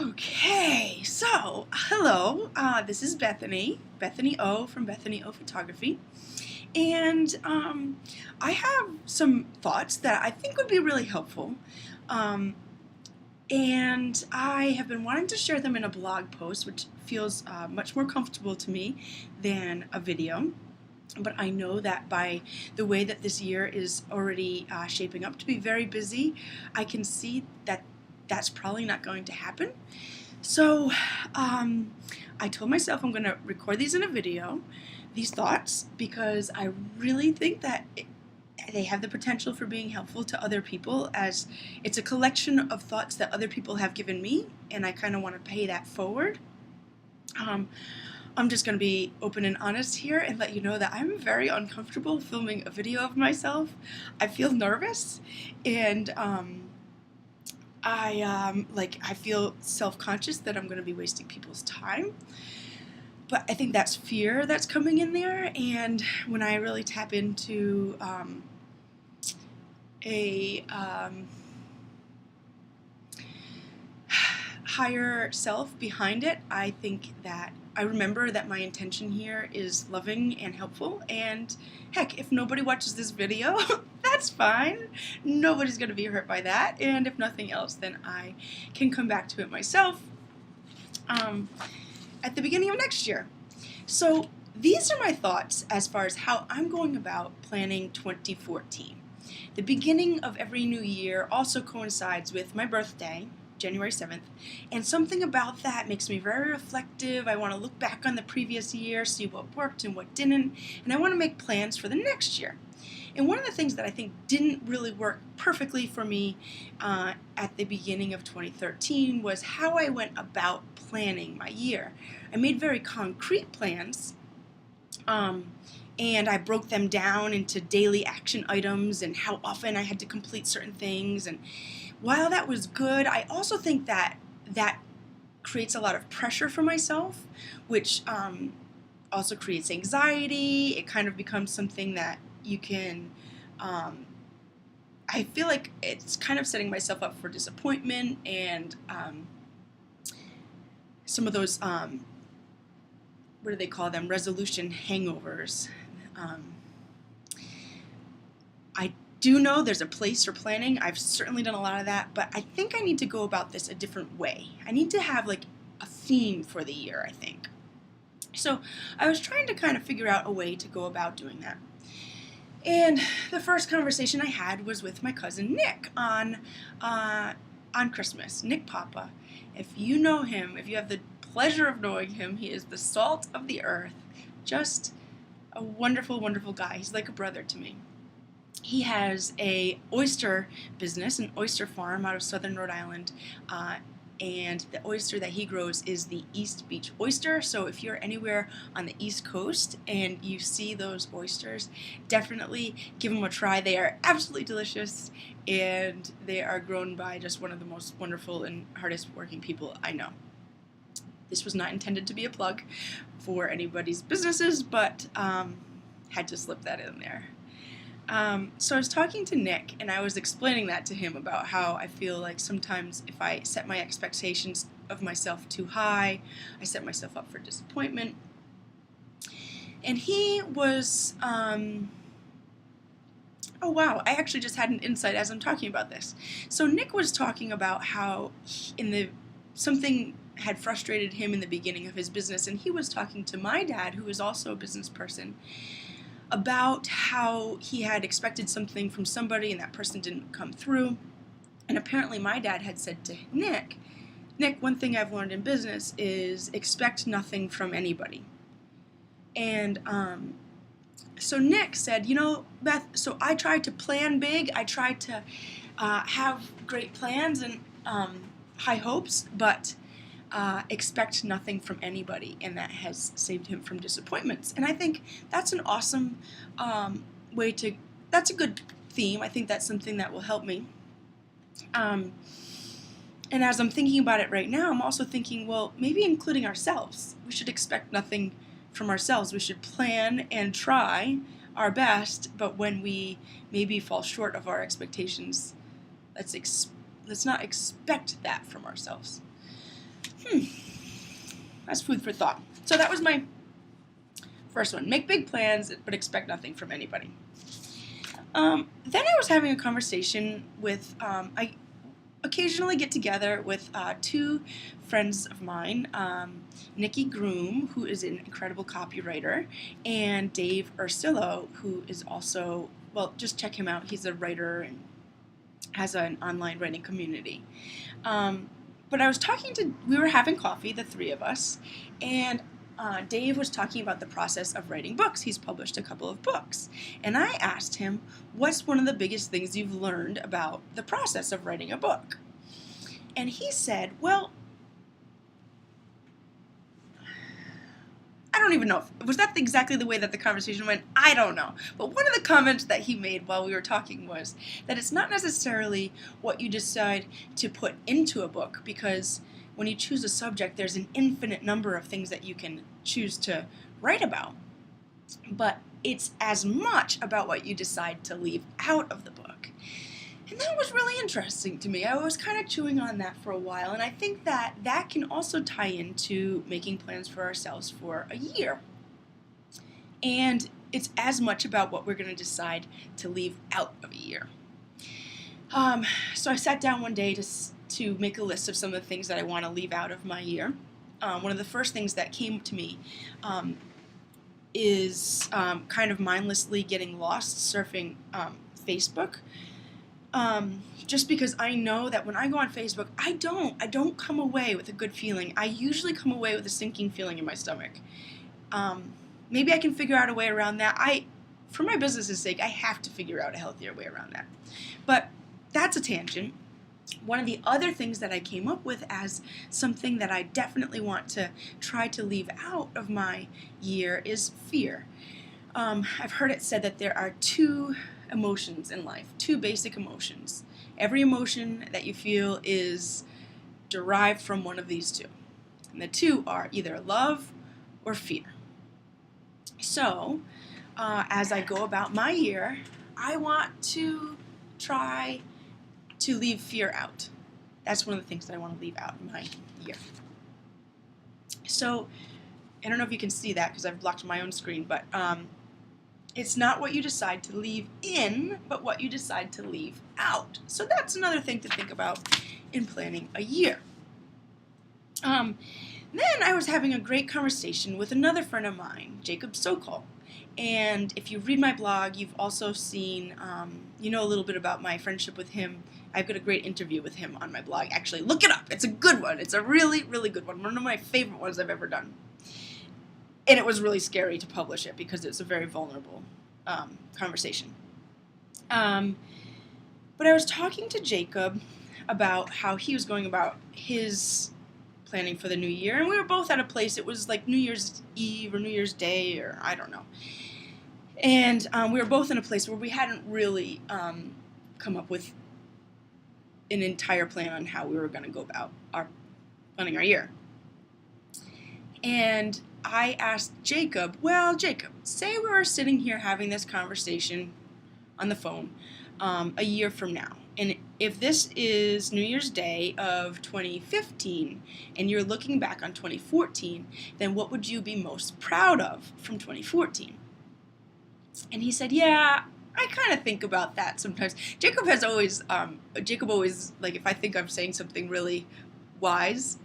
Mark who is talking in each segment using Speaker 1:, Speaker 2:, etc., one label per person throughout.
Speaker 1: Okay, so hello, this is Bethany O from Bethany O Photography, and I have some thoughts that I think would be really helpful, um, and I have been wanting to share them in a blog post, which feels much more comfortable to me than a video. But I know that by the way that this year is already shaping up to be very busy, I can see that that's probably not going to happen. So I told myself I'm going to record these in a video, these thoughts, because I really think that they have the potential for being helpful to other people, as it's a collection of thoughts that other people have given me, and I kind of want to pay that forward. I'm just going to be open and honest here and let you know that I'm very uncomfortable filming a video of myself. I feel nervous, and I feel self-conscious that I'm going to be wasting people's time. But I think that's fear that's coming in there, and when I really tap into a higher self behind it, I think that I remember that my intention here is loving and helpful, and heck, if nobody watches this video, that's fine. Nobody's going to be hurt by that, and if nothing else, then I can come back to it myself at the beginning of next year. So these are my thoughts as far as how I'm going about planning 2014. The beginning of every new year also coincides with my birthday, January 7th, and something about that makes me very reflective. I want to look back on the previous year, see what worked and what didn't, and I want to make plans for the next year. And one of the things that I think didn't really work perfectly for me at the beginning of 2013 was how I went about planning my year. I made very concrete plans, and I broke them down into daily action items and how often I had to complete certain things. And while that was good, I also think that that creates a lot of pressure for myself, which also creates anxiety. It kind of becomes something that you can, I feel like it's kind of setting myself up for disappointment and some of those, what do they call them, resolution hangovers. I do know there's a place for planning. I've certainly done a lot of that, but I think I need to go about this a different way. I need to have like a theme for the year, I think. So I was trying to kind of figure out a way to go about doing that. And the first conversation I had was with my cousin Nick on Christmas. Nick Papa. If you know him, if you have the pleasure of knowing him, he is the salt of the earth. Just a wonderful, wonderful guy. He's like a brother to me. He has a oyster business, an oyster farm out of southern Rhode Island, and the oyster that he grows is the East Beach oyster. So if you're anywhere on the East Coast and you see those oysters, definitely give them a try. They are absolutely delicious, and they are grown by just one of the most wonderful and hardest working people I know. This was not intended to be a plug for anybody's businesses, but had to slip that in there. So I was talking to Nick, and I was explaining that to him about how I feel like sometimes if I set my expectations of myself too high, I set myself up for disappointment. And he was, oh wow, I actually just had an insight as I'm talking about this. So Nick was talking about how something had frustrated him in the beginning of his business, and he was talking to my dad, who is also a business person, about how he had expected something from somebody and that person didn't come through. And apparently my dad had said to Nick, one thing I've learned in business is expect nothing from anybody. And so Nick said, you know, Beth, so I tried to plan big, I tried to have great plans and high hopes, but expect nothing from anybody, and that has saved him from disappointments. And I think that's an awesome that's a good theme. I think that's something that will help me. And as I'm thinking about it right now, I'm also thinking, well, maybe including ourselves. We should expect nothing from ourselves. We should plan and try our best, but when we maybe fall short of our expectations, let's not expect that from ourselves. That's food for thought. So that was my first one. Make big plans, but expect nothing from anybody. Then I was having a conversation with, I occasionally get together with two friends of mine, Nikki Groom, who is an incredible copywriter, and Dave Ursillo, who is also, well, just check him out. He's a writer and has an online writing community. But I was we were having coffee, the three of us, and Dave was talking about the process of writing books. He's published a couple of books. And I asked him, what's one of the biggest things you've learned about the process of writing a book? And he said, well, I don't even know. Was that exactly the way that the conversation went? I don't know. But one of the comments that he made while we were talking was that it's not necessarily what you decide to put into a book, because when you choose a subject, there's an infinite number of things that you can choose to write about. But it's as much about what you decide to leave out of the book. And that was really interesting to me. I was kind of chewing on that for a while, and I think that that can also tie into making plans for ourselves for a year. And it's as much about what we're going to decide to leave out of a year. So I sat down one day to make a list of some of the things that I want to leave out of my year. One of the first things that came to me is kind of mindlessly getting lost surfing Facebook. Just because I know that when I go on Facebook, I don't come away with a good feeling. I usually come away with a sinking feeling in my stomach. Maybe I can figure out a way around that. For my business's sake, I have to figure out a healthier way around that. But that's a tangent. One of the other things that I came up with as something that I definitely want to try to leave out of my year is fear. I've heard it said that there are two emotions in life, two basic emotions. Every emotion that you feel is derived from one of these two. And the two are either love or fear. So, as I go about my year, I want to try to leave fear out. That's one of the things that I want to leave out in my year. So, I don't know if you can see that because I've blocked my own screen, but it's not what you decide to leave in, but what you decide to leave out. So that's another thing to think about in planning a year. Then I was having a great conversation with another friend of mine, Jacob Sokol. And if you read my blog, you've also seen, you know a little bit about my friendship with him. I've got a great interview with him on my blog. Actually, look it up. It's a good one. It's a really, really good one. One of my favorite ones I've ever done. And it was really scary to publish it because it's a very vulnerable conversation. But I was talking to Jacob about how he was going about his planning for the new year, and we were both at a place, it was like New Year's Eve or New Year's Day, or I don't know. And we were both in a place where we hadn't really come up with an entire plan on how we were going to go about planning our year. And I asked Jacob, well, Jacob, say we were sitting here having this conversation on the phone a year from now. And if this is New Year's Day of 2015 and you're looking back on 2014, then what would you be most proud of from 2014? And he said, yeah, I kind of think about that sometimes. Jacob always, like, if I think I'm saying something really wise,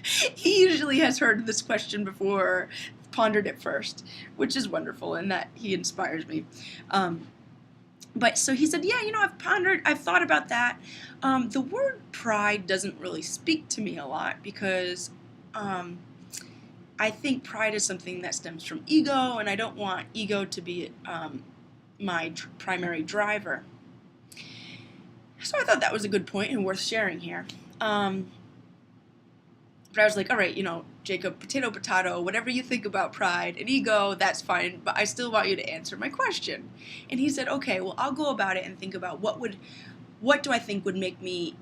Speaker 1: he usually has heard this question before, pondered it first, which is wonderful, and that he inspires me. But so he said, yeah, I've thought about that. The word pride doesn't really speak to me a lot because I think pride is something that stems from ego, and I don't want ego to be my primary driver. So I thought that was a good point and worth sharing here. But I was like, all right, Jacob, potato, whatever you think about pride and ego, that's fine, but I still want you to answer my question. And he said, okay, well, I'll go about it and think about what do I think would make me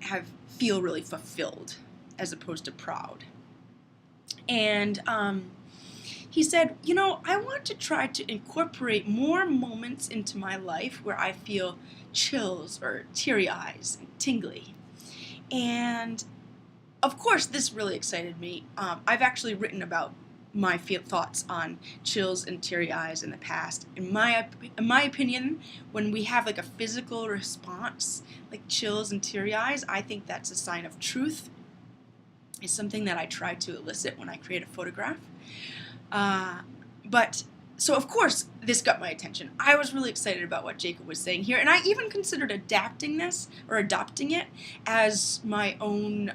Speaker 1: feel really fulfilled as opposed to proud. And he said, I want to try to incorporate more moments into my life where I feel chills or teary eyes and tingly. And of course, this really excited me. I've actually written about my thoughts on chills and teary eyes in the past. In my opinion, when we have like a physical response, like chills and teary eyes, I think that's a sign of truth. It's something that I try to elicit when I create a photograph. So of course, this got my attention. I was really excited about what Jacob was saying here, and I even considered adapting this or adopting it as my own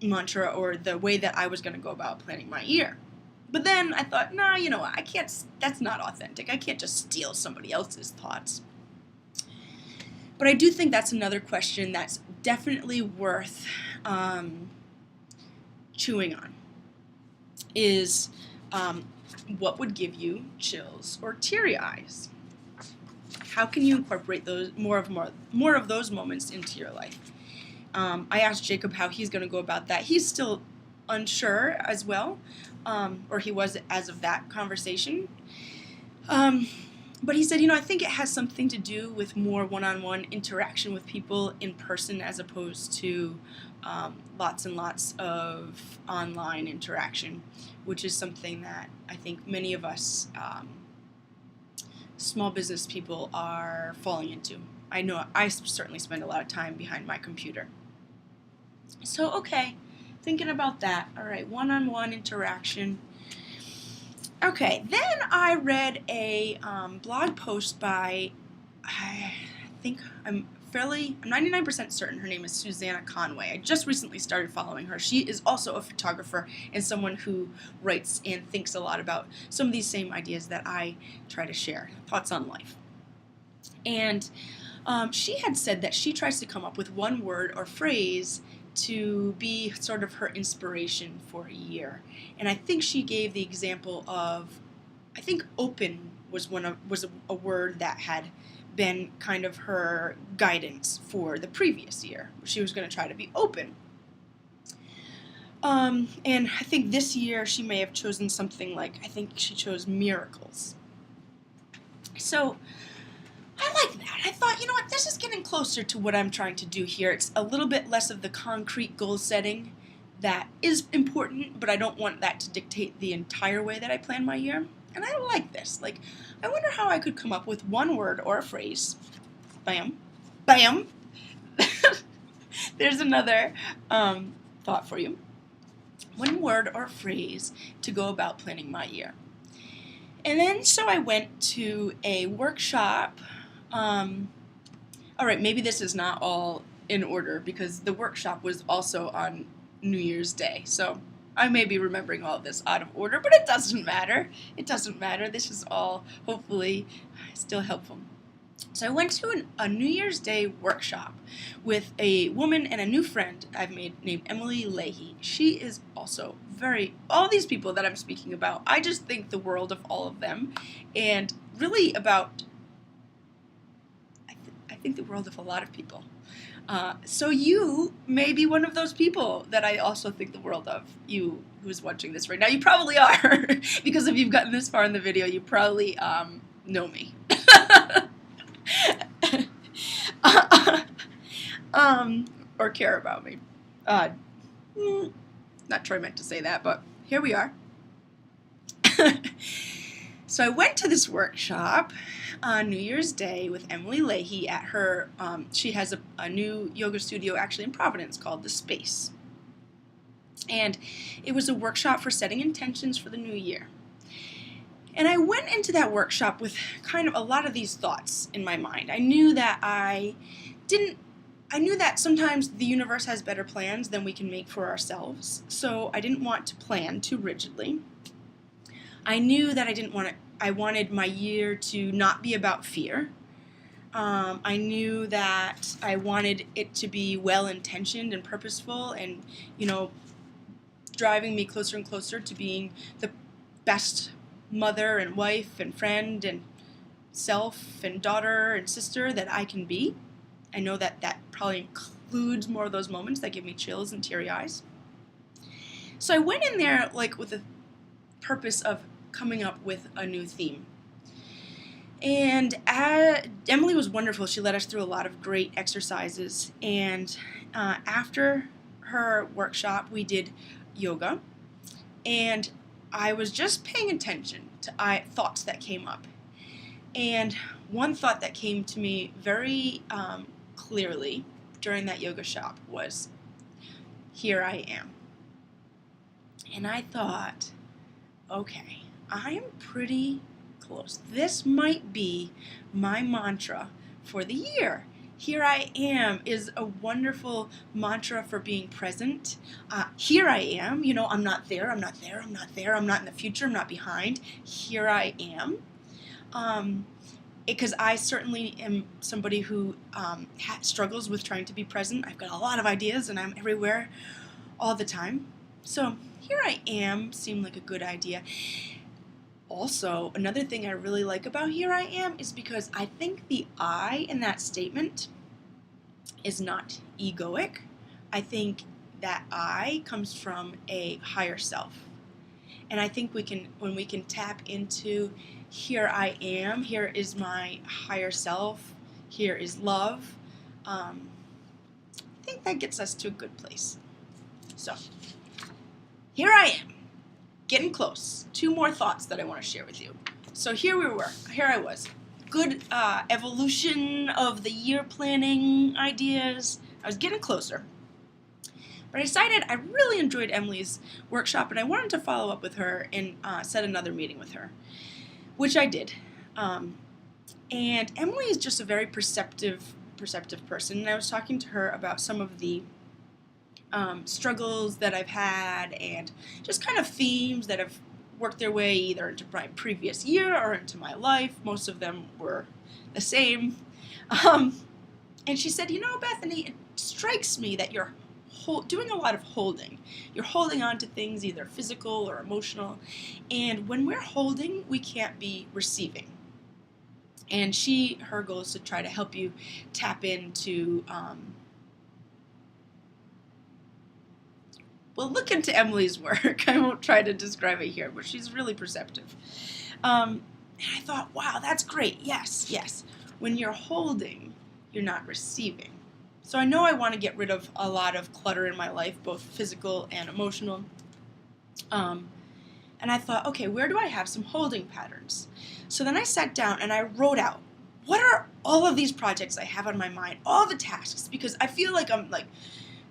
Speaker 1: mantra, or the way that I was going to go about planning my year. But then I thought, nah, you know what, I can't, that's not authentic. I can't just steal somebody else's thoughts. But I do think that's another question that's definitely worth chewing on, is what would give you chills or teary eyes? How can you incorporate those more of those moments into your life? I asked Jacob how he's going to go about that. He's still unsure as well, or he was as of that conversation. But he said, I think it has something to do with more one-on-one interaction with people in person, as opposed to lots and lots of online interaction, which is something that I think many of us small business people are falling into. I know I certainly spend a lot of time behind my computer. So, okay, thinking about that. All right, one-on-one interaction. Okay, then I read a blog post by, I'm 99% certain her name is Susanna Conway. I just recently started following her. She is also a photographer and someone who writes and thinks a lot about some of these same ideas that I try to share, thoughts on life. And she had said that she tries to come up with one word or phrase to be sort of her inspiration for a year. And I think she gave the example of, I think open was a word that had been kind of her guidance for the previous year. She was going to try to be open. And I think this year she may have chosen something like, I think she chose miracles. So I like that. I thought, you know what, this is getting closer to what I'm trying to do here. It's a little bit less of the concrete goal setting that is important, but I don't want that to dictate the entire way that I plan my year. And I like this. Like, I wonder how I could come up with one word or a phrase. Bam. Bam. There's another thought for you. One word or phrase to go about planning my year. And then, so I went to a workshop. All right, maybe this is not all in order, because the workshop was also on New Year's Day. So I may be remembering all of this out of order, but it doesn't matter. It doesn't matter. This is all, hopefully, still helpful. So I went to a New Year's Day workshop with a woman and a new friend I've made named Emily Leahy. She is also all these people that I'm speaking about, I just think the world of all of them, and really about, I think the world of a lot of people. So you may be one of those people that I also think the world of. You who's watching this right now, you probably are, because if you've gotten this far in the video, you probably know me. Or care about me. Not sure I meant to say that, but here we are. So I went to this workshop on New Year's Day with Emily Leahy at her, she has a new yoga studio actually in Providence called The Space. And it was a workshop for setting intentions for the new year. And I went into that workshop with kind of a lot of these thoughts in my mind. I knew that sometimes the universe has better plans than we can make for ourselves. So I didn't want to plan too rigidly. I knew that I wanted my year to not be about fear. I knew that I wanted it to be well-intentioned and purposeful and, driving me closer and closer to being the best mother and wife and friend and self and daughter and sister that I can be. I know that probably includes more of those moments that give me chills and teary eyes. So I went in there with the purpose of coming up with a new theme. And Emily was wonderful. She led us through a lot of great exercises. And after her workshop, we did yoga, and I was just paying attention to thoughts that came up. And one thought that came to me very clearly during that yoga shop was, here I am. And I thought, okay, I am pretty close. This might be my mantra for the year. Here I am is a wonderful mantra for being present. Here I am, I'm not there, I'm not there, I'm not there, I'm not in the future, I'm not behind. Here I am. Because I certainly am somebody who struggles with trying to be present. I've got a lot of ideas and I'm everywhere all the time. So here I am seemed like a good idea. Also, another thing I really like about here I am is because I think the I in that statement is not egoic. I think that I comes from a higher self. And I think when we can tap into here I am, here is my higher self, here is love, I think that gets us to a good place. So, here I am. Getting close. 2 more thoughts that I want to share with you. So here I was. Good evolution of the year planning ideas. I was getting closer. But I decided I really enjoyed Emily's workshop and I wanted to follow up with her and set another meeting with her, which I did. And Emily is just a very perceptive person, and I was talking to her about some of the struggles that I've had and just kind of themes that have worked their way either into my previous year or into my life. Most of them were the same. And she said, Bethany, it strikes me that you're doing a lot of holding. You're holding on to things, either physical or emotional. And when we're holding, we can't be receiving. And her goal is to try to help you tap into look into Emily's work. I won't try to describe it here, but she's really perceptive. And I thought, wow, that's great. Yes. When you're holding, you're not receiving. So I know I want to get rid of a lot of clutter in my life, both physical and emotional. And I thought, okay, where do I have some holding patterns? So then I sat down and I wrote out, what are all of these projects I have on my mind, all the tasks, because I feel like I'm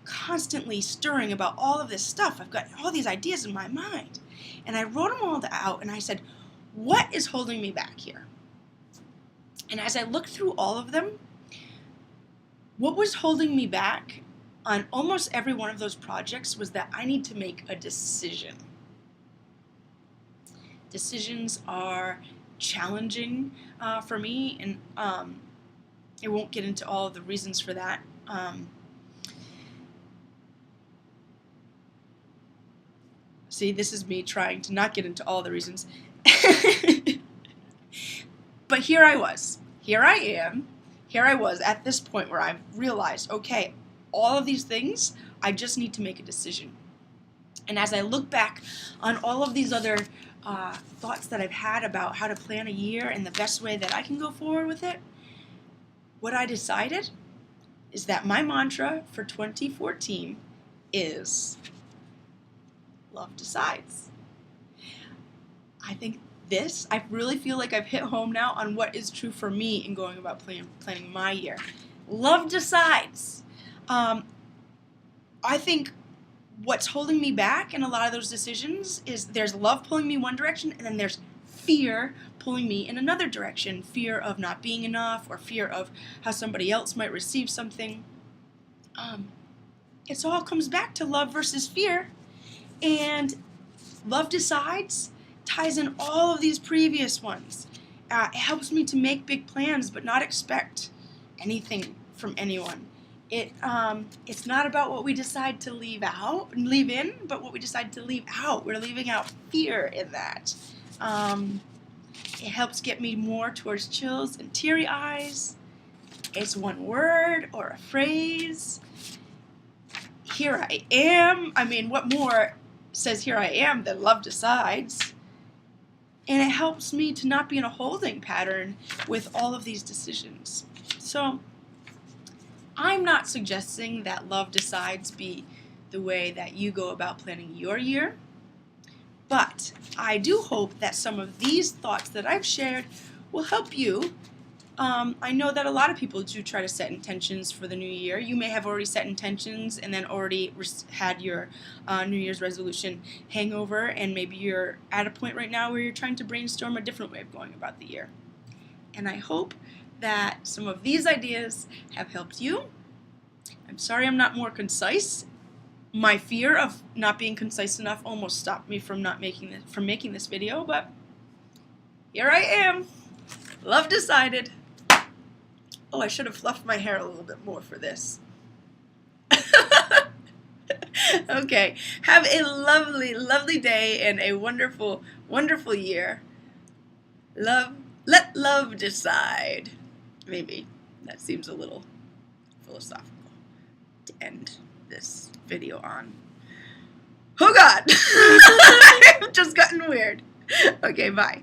Speaker 1: constantly stirring about all of this stuff. I've got all these ideas in my mind. And I wrote them all out and I said, what is holding me back here? And as I looked through all of them, what was holding me back on almost every one of those projects was that I need to make a decision. Decisions are challenging for me, and I won't get into all of the reasons for that. See, this is me trying to not get into all the reasons. But here I was. Here I am. Here I was at this point where I realized, okay, all of these things, I just need to make a decision. And as I look back on all of these other thoughts that I've had about how to plan a year and the best way that I can go forward with it, what I decided is that my mantra for 2014 is love decides. I really feel like I've hit home now on what is true for me in going about planning my year. Love decides. I think what's holding me back in a lot of those decisions is there's love pulling me one direction and then there's fear pulling me in another direction. Fear of not being enough or fear of how somebody else might receive something. It all comes back to love versus fear. And love decides ties in all of these previous ones. It helps me to make big plans but not expect anything from anyone. It's not about what we decide to leave in, but what we decide to leave out. We're leaving out fear in that. It helps get me more towards chills and teary eyes. It's one word or a phrase. Here I am. I mean, what more says here I am than love decides? And it helps me to not be in a holding pattern with all of these decisions. So I'm not suggesting that love decides be the way that you go about planning your year. But I do hope that some of these thoughts that I've shared will help you. I know that a lot of people do try to set intentions for the new year. You may have already set intentions and then already had your New Year's resolution hangover, and maybe you're at a point right now where you're trying to brainstorm a different way of going about the year. And I hope that some of these ideas have helped you. I'm sorry I'm not more concise. My fear of not being concise enough almost stopped me from making this video, but here I am. Love decided. Oh, I should have fluffed my hair a little bit more for this. Okay, have a lovely, lovely day and a wonderful, wonderful year. Let love decide. Maybe that seems a little philosophical to end this video on. Oh God, I've just gotten weird. Okay, bye.